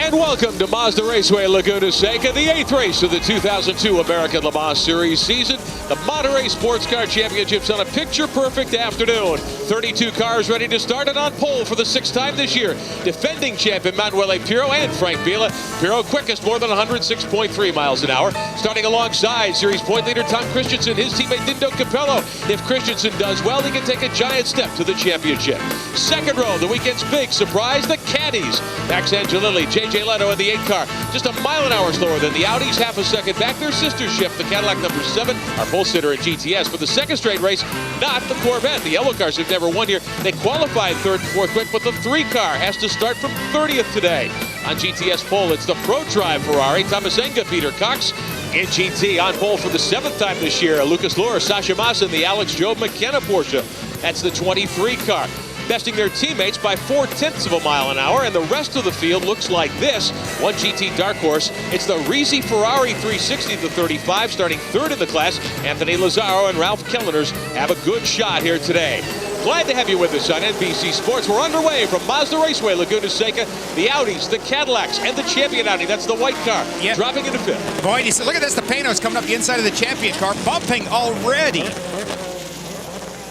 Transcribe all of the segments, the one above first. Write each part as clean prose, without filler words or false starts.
And welcome to Mazda Raceway Laguna Seca, the 8th race of the 2002 American Le Mans Series season. The Monterey Sports Car Championships on a picture-perfect afternoon. 32 cars ready to start and on pole for the 6th time this year. Defending champion Manuel Pirro and Frank Biela. Pirro quickest, more than 106.3 miles an hour. Starting alongside series point leader Tom Christensen, his teammate Dindo Capello. If Christensen does well, he can take a giant step to the championship. Second row, the weekend's big surprise, the Caddies. Max Angelilli, J.J. Leno in the 8 car, just a mile an hour slower than the Audis, half a second back. Their sister ship, the Cadillac number 7, our pole sitter at GTS. For the second straight race, not the Corvette. The yellow cars have never won here. They qualified 3rd and 4th quick, but the 3 car has to start from 30th today. On GTS pole, it's the Pro Drive Ferrari, Thomas Enga, Peter Cox. In GT, on pole for the 7th time this year, Lucas Luhr, Sasha Massa, and the Alex Job McKenna Porsche. That's the 23 car. Besting their teammates by 0.4 of a mile an hour, and the rest of the field looks like this. One GT dark horse, it's the Risi Ferrari 360, the 35, starting 3rd in the class. Anthony Lazzaro and Ralph Kelleners have a good shot here today. Glad to have you with us on NBC Sports. We're underway from Mazda Raceway, Laguna Seca. The Audis, the Cadillacs, and the champion Audi. That's the white car, dropping into 5th. Boy, look at this. The Panos coming up the inside of the champion car, bumping already.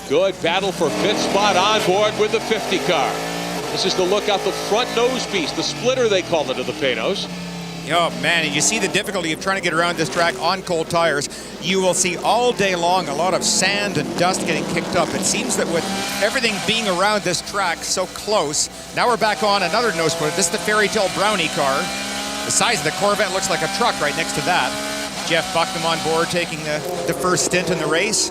Good battle for 5th spot on board with the 50 car. This is the look out the front nose piece, the splitter they call it of the Panos. Oh man, and you see the difficulty of trying to get around this track on cold tires. You will see all day long a lot of sand and dust getting kicked up. It seems that with everything being around this track so close, now we're back on another nose splitter. This is the Fairy Tale Brownie car. The size of the Corvette looks like a truck right next to that. Jeff Bucknam on board taking the first stint in the race.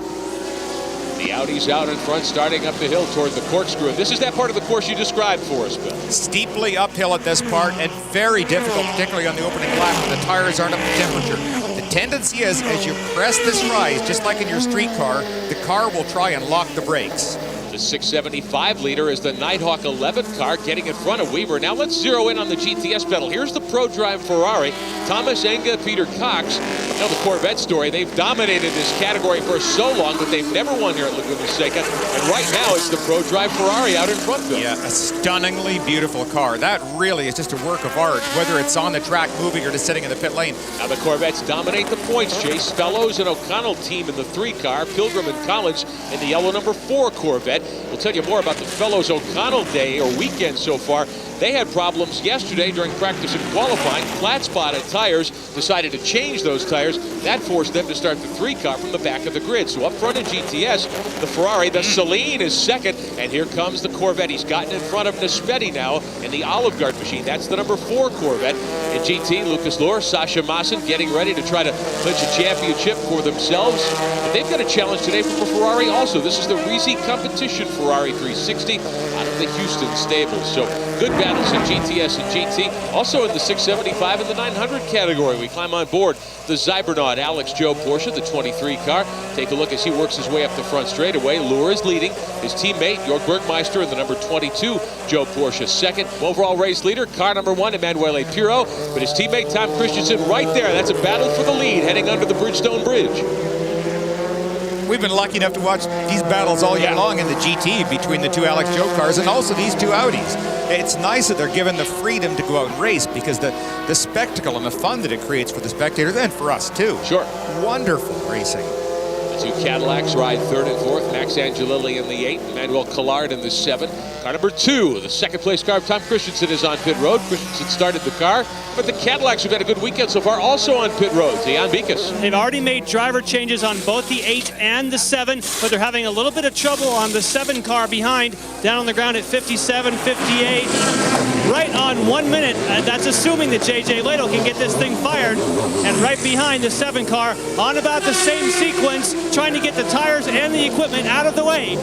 The Audi's out in front, starting up the hill toward the corkscrew. This is that part of the course you described for us, Bill. Steeply uphill at this part and very difficult, particularly on the opening lap when the tires aren't up to temperature. The tendency is, as you press this rise, just like in your street car, the car will try and lock the brakes. The 675 leader is the Nighthawk 11 car getting in front of Weaver. Now let's zero in on the GTS pedal. Here's the Pro Drive Ferrari. Thomas Enga, Peter Cox. You know the Corvette story. They've dominated this category for so long, but they've never won here at Laguna Seca. And right now it's the Pro Drive Ferrari out in front, Bill. Yeah, a stunningly beautiful car. That really is just a work of art, whether it's on the track moving or just sitting in the pit lane. Now the Corvettes dominate the points chase. Fellows and O'Connell team in the 3 car. Pilgrim and Collins in the yellow number 4 Corvette. We'll tell you more about the Fellows O'Connell day or weekend so far. They had problems yesterday during practice and qualifying. Flat spotted tires, decided to change those tires. That forced them to start the 3 car from the back of the grid. So up front in GTS, the Ferrari, the Celine is second. And here comes the Corvette. He's gotten in front of Naspetti now in the Olive Garden machine. That's the number 4 Corvette. In GT, Lucas Luhr, Sasha Masson getting ready to try to clinch a championship for themselves. But they've got a challenge today from a Ferrari also. This is the Risi Competition Ferrari 360 out of the Houston stables. So good battles in GTS and GT. Also in the 675 and the 900 category. We climb on board the Zybernaut Alex Job Porsche, the 23 car. Take a look as he works his way up the front straightaway. Luhr is leading. His teammate, Jörg Bergmeister, in the number 22 Job Porsche second. Overall race leader, car number 1, Emanuele Pirro. But his teammate, Tom Christensen, right there. That's a battle for the lead heading under the Bridgestone Bridge. We've been lucky enough to watch these battles all year long in the GT between the 2 Alex Job cars and also these 2 Audis. It's nice that they're given the freedom to go out and race because the spectacle and the fun that it creates for the spectators and for us too. Sure. Wonderful racing. The 2 Cadillacs ride 3rd and 4th. Max Angelilli in the 8, Emmanuel Collard in the 7. Car number 2, the second place car of Tom Christensen, is on pit road. Christensen started the car, but the Cadillacs have had a good weekend so far, also on pit road. Jan Bikas. They've already made driver changes on both the 8 and the 7, but they're having a little bit of trouble on the 7 car behind, down on the ground at 57, 58, right on 1 minute. That's assuming that J.J. Leno can get this thing fired. And right behind the 7 car, on about the same sequence, trying to get the tires and the equipment out of the way.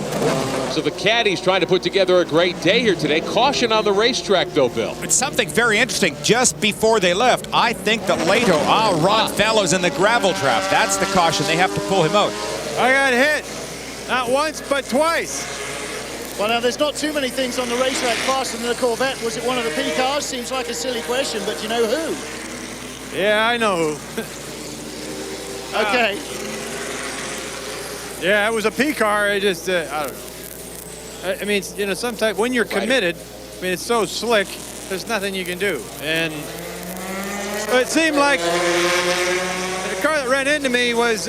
So the Caddies trying to put together a great day here today. Caution on the racetrack, though, Bill. It's something very interesting. Just before they left, I think that Leto, Ron Fellows in the gravel trap. That's the caution. They have to pull him out. I got hit. Not once, but twice. Well, now, there's not too many things on the racetrack faster than a Corvette. Was it one of the P cars? Seems like a silly question, but you know who? Yeah, I know who. Okay. Yeah, it was a P car. I just, I don't know. I mean, you know, sometimes when you're committed, I mean, it's so slick. there's nothing you can do. And so it seemed like the car that ran into me was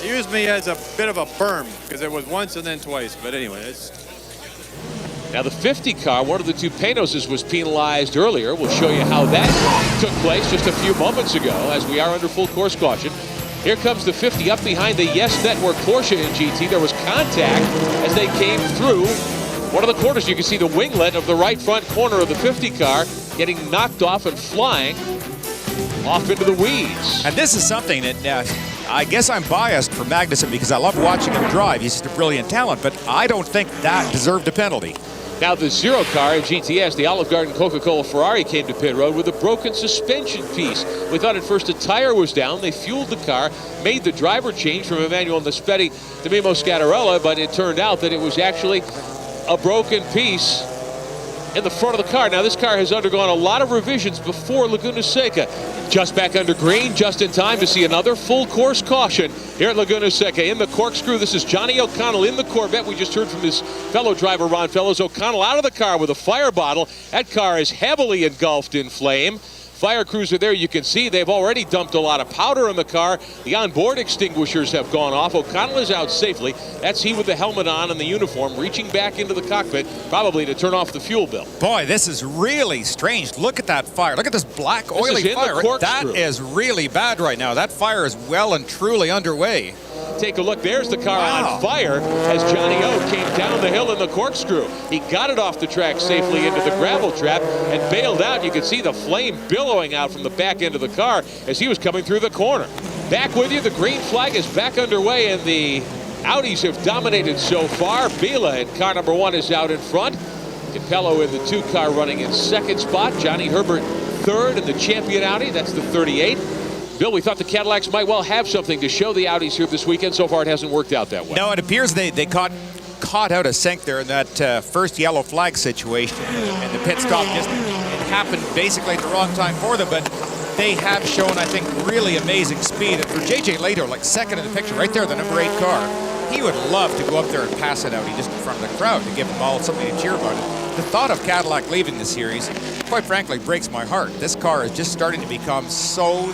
used me as a bit of a berm, because it was once and then twice. But anyway, it's... Now the 50 car, one of the two Panoses, was penalized earlier. We'll show you how that took place just a few moments ago as we are under full course caution. Here comes the 50 up behind the Yes Network Porsche in GT. There was contact as they came through one of the corners. You can see the winglet of the right front corner of the 50 car getting knocked off and flying off into the weeds. And this is something that I guess I'm biased for Magnussen because I love watching him drive. He's just a brilliant talent, but I don't think that deserved a penalty. Now the Zero car in GTS, the Olive Garden Coca-Cola Ferrari, came to pit road with a broken suspension piece. We thought at first a tire was down. They fueled the car, made the driver change from Emmanuel Naspetti to Mimo Scattarella, but it turned out that it was actually a broken piece in the front of the car. Now this car has undergone a lot of revisions before Laguna Seca. Just back under green, just in time to see another full course caution here at Laguna Seca. In the corkscrew, this is Johnny O'Connell in the Corvette. We just heard from his fellow driver, Ron Fellows. O'Connell out of the car with a fire bottle. That car is heavily engulfed in flame. Fire crews are there. You can see they've already dumped a lot of powder in the car. The onboard extinguishers have gone off. O'Connell is out safely. That's he with the helmet on and the uniform, reaching back into the cockpit, probably to turn off the fuel bill. Boy, this is really strange. Look at that fire. Look at this black, oily fire. That is really bad right now. That fire is well and truly underway. Take a look. There's the car on fire as Johnny O came down the hill in the corkscrew. He got it off the track safely into the gravel trap and bailed out. You can see the flame billowing out from the back end of the car as he was coming through the corner. Back with you. The green flag is back underway, and the Audis have dominated so far. Bila in car number 1 is out in front. Capello in the 2 car running in second spot. Johnny Herbert third in the champion Audi. That's the 38. Bill, we thought the Cadillacs might well have something to show the Audis here this weekend. So far, it hasn't worked out that way. No, it appears they caught out of sync there in that first yellow flag situation. And the pit stop just it happened basically at the wrong time for them. But they have shown, I think, really amazing speed. And for J.J. Lato, like second in the picture, right there, the number 8 car, he would love to go up there and pass it out. He just in front of the crowd to give them all something to cheer about it. The thought of Cadillac leaving the series, quite frankly, breaks my heart. This car is just starting to become so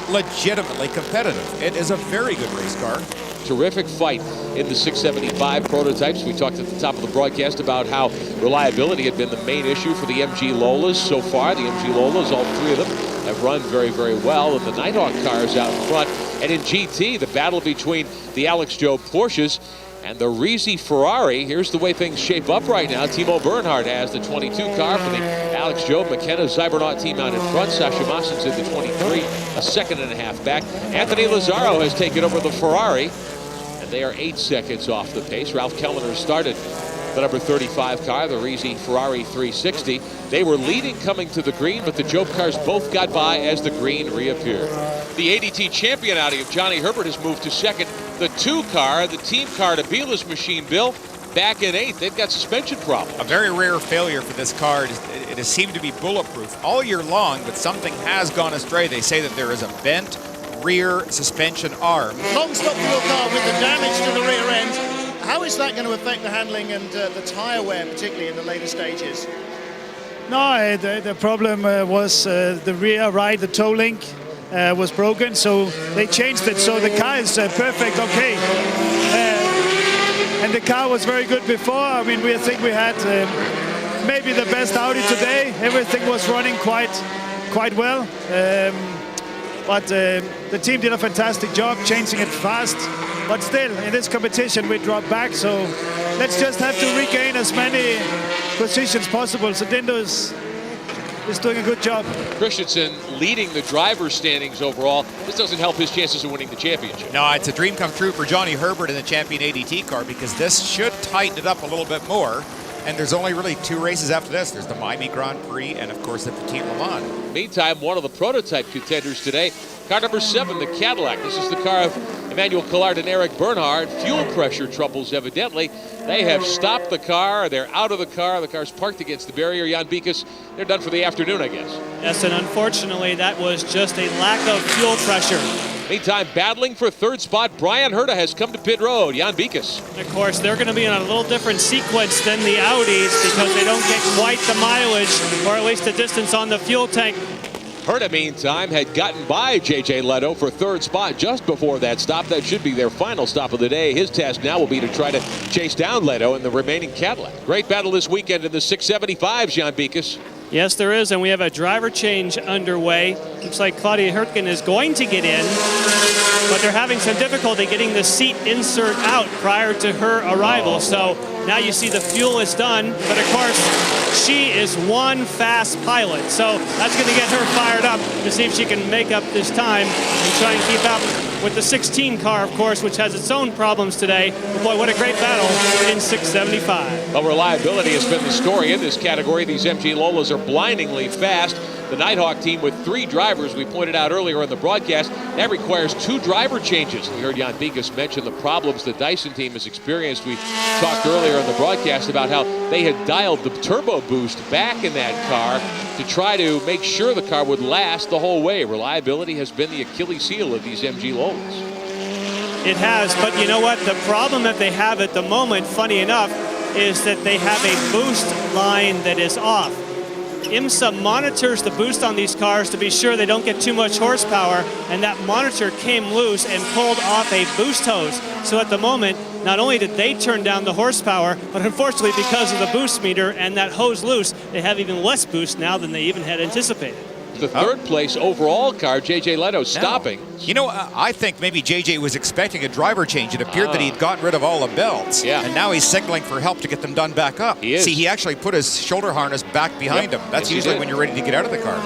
legitimately competitive. It is a very good race car. Terrific fight in the 675 prototypes. We talked at the top of the broadcast about how reliability had been the main issue for the MG Lolas so far. The MG Lolas, all 3 of them, have run very, very well. And the Nighthawk cars out in front. And in GT, the battle between the Alex Job Porsches and the Risi Ferrari. Here's the way things shape up right now. Timo Bernhard has the 22 car for the Alex Job. McKenna Zybernaut team out in front. Sasha Massen's in the 23, a second and a half back. Anthony Lazzaro has taken over the Ferrari, and they are 8 seconds off the pace. Ralph Kellner started the number 35 car, the Risi Ferrari 360. They were leading coming to the green, but the Job cars both got by as the green reappeared. The ADT champion Audi of Johnny Herbert has moved to second. The 2 car, the team car to Bila's machine, Bill, back in 8th. They've got suspension problems. A very rare failure for this car. It has seemed to be bulletproof all year long, but something has gone astray. They say that there is a bent rear suspension arm. Long stop fuel car with the damage to the rear end. How is that going to affect the handling and the tyre wear, particularly in the later stages? No, the problem was the rear right, the toe link was broken, so they changed it. So the car is perfect, okay. And the car was very good before. I mean, we think we had maybe the best Audi today. Everything was running quite well. But the team did a fantastic job changing it fast. But still, in this competition, we dropped back. So let's just have to regain as many positions possible. So Dindo is doing a good job. Christensen leading the driver's standings overall. This doesn't help his chances of winning the championship. No, it's a dream come true for Johnny Herbert in the champion ADT car because this should tighten it up a little bit more. And there's only really 2 races after this. There's the Miami Grand Prix and, of course, the Petit Le Mans. Meantime, one of the prototype contenders today, car number 7, the Cadillac. This is the car of Emmanuel Collard and Eric Bernhard. Fuel pressure troubles, evidently. They have stopped the car. They're out of the car. The car's parked against the barrier. Jan Bikas, they're done for the afternoon, I guess. Yes, and unfortunately, that was just a lack of fuel pressure. Meantime, battling for third spot, Brian Herta has come to pit road. Jan Beekes. Of course, they're going to be in a little different sequence than the Audis because they don't get quite the mileage, or at least the distance on the fuel tank. Herta, meantime, had gotten by J.J. Leto for third spot just before that stop. That should be their final stop of the day. His task now will be to try to chase down Leto in the remaining Cadillac. Great battle this weekend in the 675s, Jan Beekes. Yes, there is, and we have a driver change underway. Looks like Claudia Hurtgen is going to get in, but they're having some difficulty getting the seat insert out prior to her arrival. So now you see the fuel is done, but of course, she is one fast pilot. So that's going to get her fired up to see if she can make up this time and try and keep up with the 16 car, of course, which has its own problems today. But boy, what a great battle in 675. Well, reliability has been the story in this category. These MG Lolas are blindingly fast. The Nighthawk team with 3 drivers, we pointed out earlier in the broadcast, that requires 2 driver changes. We heard Jan Beekes mention the problems the Dyson team has experienced. We talked earlier in the broadcast about how they had dialed the turbo boost back in that car to try to make sure the car would last the whole way. Reliability has been the Achilles heel of these MG Lolas. It has, but you know what? The problem that they have at the moment, funny enough, is that they have a boost line that is off. IMSA monitors the boost on these cars to be sure they don't get too much horsepower, and that monitor came loose and pulled off a boost hose. So at the moment, not only did they turn down the horsepower, but unfortunately because of the boost meter and that hose loose, they have even less boost now than they even had anticipated. The third place overall car, J.J. Leto, stopping. You know, I think maybe J.J. was expecting a driver change. It appeared that he'd gotten rid of all the belts. Yeah. And now he's signaling for help to get them done back up. He is. See, he actually put his shoulder harness back behind him. That's Yes, usually when you're ready to get out of the car.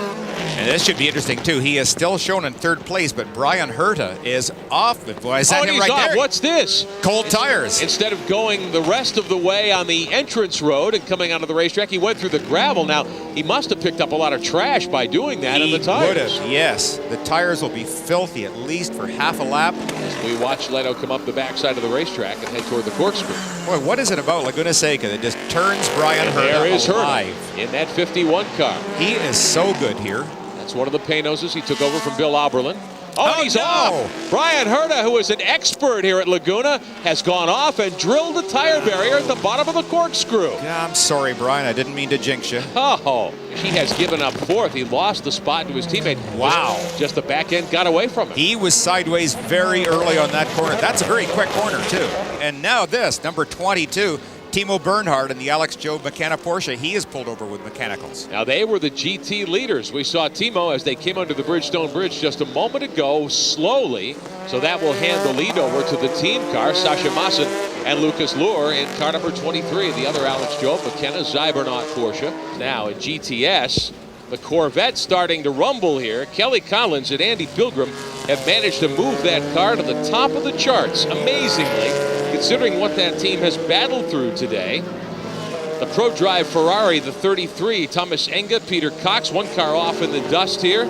And this should be interesting, too. He is still shown in third place, but Brian Herta is off. Boy, is that him he's right off. there? What's this? Cold tires. Instead of going the rest of the way on the entrance road and coming onto the racetrack, he went through the gravel. Now, he must have picked up a lot of trash by doing that in the tires. Would have, yes. The tires will be filthy at least for half a lap. As we watch Leto come up the backside of the racetrack and head toward the corkscrew. Boy, what is it about Laguna Seca that just turns Brian Herta There is alive? Herta in that 51 car. He is so good here. That's one of the Penoses he took over from Bill Auberlin. Oh, He's no. off. Brian Herta, who is an expert here at Laguna, has gone off and drilled a tire barrier at the bottom of the corkscrew. Yeah, I'm sorry, Brian. I didn't mean to jinx you. Oh, he has given up fourth. He lost the spot to his teammate. Wow. Just the back end got away from him. He was sideways very early on that corner. That's a very quick corner, too. And now this, number 22, Timo Bernhard in the Alex Job McKenna Porsche. He is pulled over with mechanicals. Now, they were the GT leaders. We saw Timo as they came under the Bridgestone Bridge just a moment ago, slowly. So that will hand the lead over to the team car, Sasha Maassen and Lucas Luhr in car number 23, the other Alex Job McKenna Zybernaut Porsche. Now in GTS, the Corvette starting to rumble here. Kelly Collins and Andy Pilgrim have managed to move that car to the top of the charts, amazingly, considering what that team has battled through today. The Pro Drive Ferrari, the 33, Thomas Enga, Peter Cox, one car off in the dust here.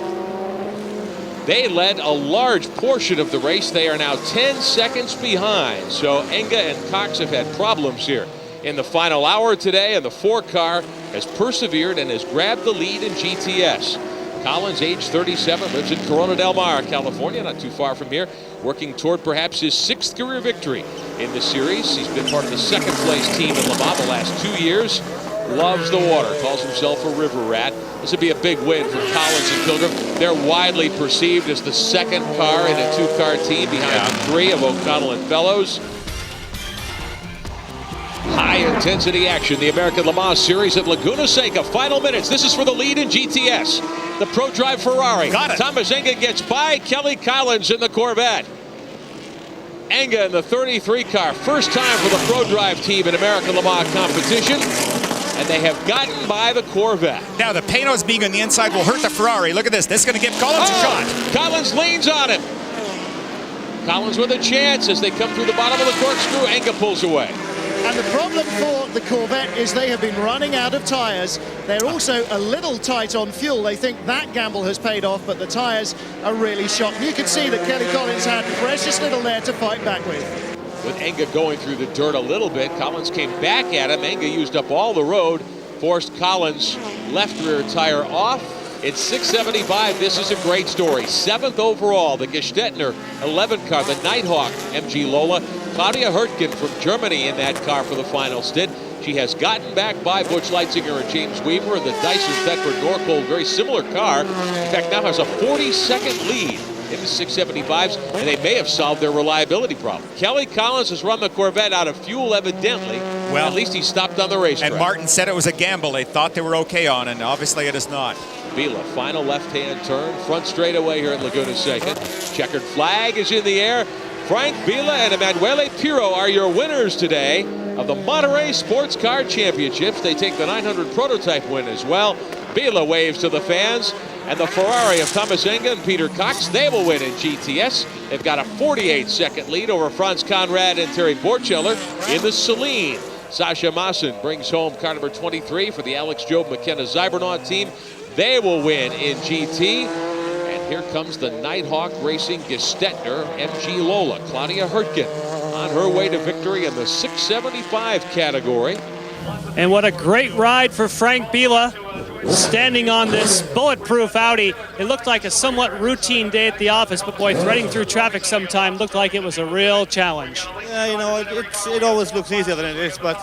They led a large portion of the race. They are now 10 seconds behind. So Enga and Cox have had problems here in the final hour today, and the 4 car has persevered and has grabbed the lead in GTS. Collins, age 37, lives in Corona del Mar, California, not too far from here, working toward perhaps his 6th career victory in the series. He's been part of the 2nd place team in Le Mans the last 2 years. Loves the water, calls himself a river rat. This would be a big win for Collins and Pilgrim. They're widely perceived as the 2nd car in a 2-car team behind 3 of O'Connell and Fellows. High-intensity action, the American Le Mans Series at Laguna Seca. Final minutes. This is for the lead in GTS. The Pro Drive Ferrari. Got it. Thomas Enga gets by Kelly Collins in the Corvette. Enga in the 33 car. First time for the Pro Drive team in American Le Mans competition. And they have gotten by the Corvette. Now, the Panos being on the inside will hurt the Ferrari. Look at this. This is going to give Collins a shot. Collins leans on him. Collins with a chance as they come through the bottom of the corkscrew. Enga pulls away. And the problem for the Corvette is they have been running out of tires. They're also a little tight on fuel. They think that gamble has paid off, but the tires are really shot. You can see that Kelly Collins had precious little there to fight back with. With Enga going through the dirt a little bit, Collins came back at him. Enga used up all the road, forced Collins' left rear tire off. In 675, this is a great story. 7th overall, the Gestetner 11 car, the Nighthawk MG Lola. Claudia Hurtgen from Germany in that car for the final stint. She has gotten back by Butch Leitzinger and James Weaver, and the Dyson Thetford Norcold, very similar car. In fact, now has a 40-second lead in the 675s, and they may have solved their reliability problem. Kelly Collins has run the Corvette out of fuel, evidently. Well, at least he stopped on the racetrack. And Martin said it was a gamble they thought they were okay on, and obviously it is not. Vila, final left-hand turn, front straightaway here at Laguna Seca. Checkered flag is in the air. Frank Vila and Emanuele Pirro are your winners today of the Monterey Sports Car Championships. They take the 900 prototype win as well. Vila waves to the fans. And the Ferrari of Thomas Enga and Peter Cox, they will win in GTS. They've got a 48-second lead over Franz Conrad and Terry Borcheller in the Celine. Sasha Maassen brings home car number 23 for the Alex Job McKenna Zybernaut team. They will win in GT. And here comes the Nighthawk Racing Gestetner MG Lola. Claudia Hurtgen on her way to victory in the 675 category. And what a great ride for Frank Vila, standing on this bulletproof Audi. It looked like a somewhat routine day at the office, but boy, threading through traffic sometime looked like it was a real challenge. Yeah, you know, it always looks easier than it is, but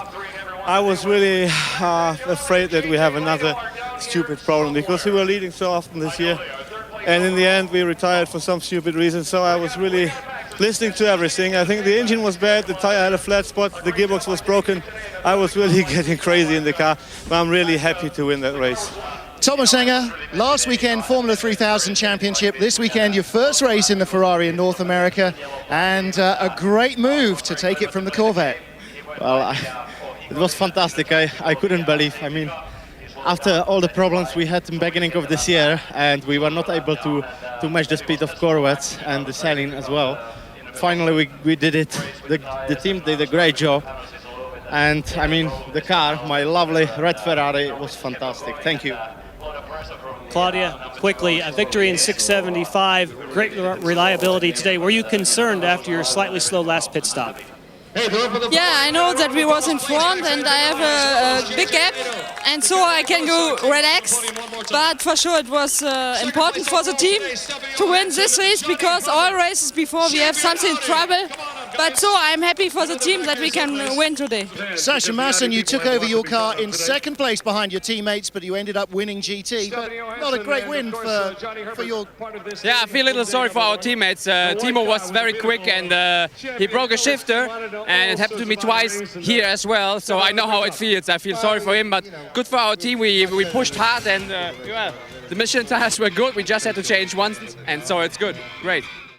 I was really afraid that we have another stupid problem because we were leading so often this year. And in the end, we retired for some stupid reason, so I was really listening to everything. I think the engine was bad, the tire had a flat spot, the gearbox was broken. I was really getting crazy in the car, but I'm really happy to win that race. Thomas Enga, last weekend Formula 3000 Championship, this weekend your first race in the Ferrari in North America, and a great move to take it from the Corvette. Well, it was fantastic. I couldn't believe. I mean, after all the problems we had in the beginning of this year, and we were not able to match the speed of Corvettes and the Celine as well, finally we did it. The team did a great job. And I mean, the car, my lovely red Ferrari, was fantastic. Thank you. Claudia, quickly, a victory in 675, great reliability today. Were you concerned after your slightly slow last pit stop? Yeah, I know that we was in front and I have a big gap, and so I can go relaxed. But for sure it was important for the team to win this race, because all races before we have something trouble. But so I'm happy for the team that we can win today. Sasha Maassen, you took over your car in second place behind your teammates, but you ended up winning GT. But not a great win for your... Yeah, I feel a little sorry for our teammates. Timo was very quick and he broke a shifter, and it happened to me twice here as well. So I know how it feels. I feel sorry for him, but good for our team. We pushed hard, and yeah, the Michelin tires were good. We just had to change once, and so it's good. Great.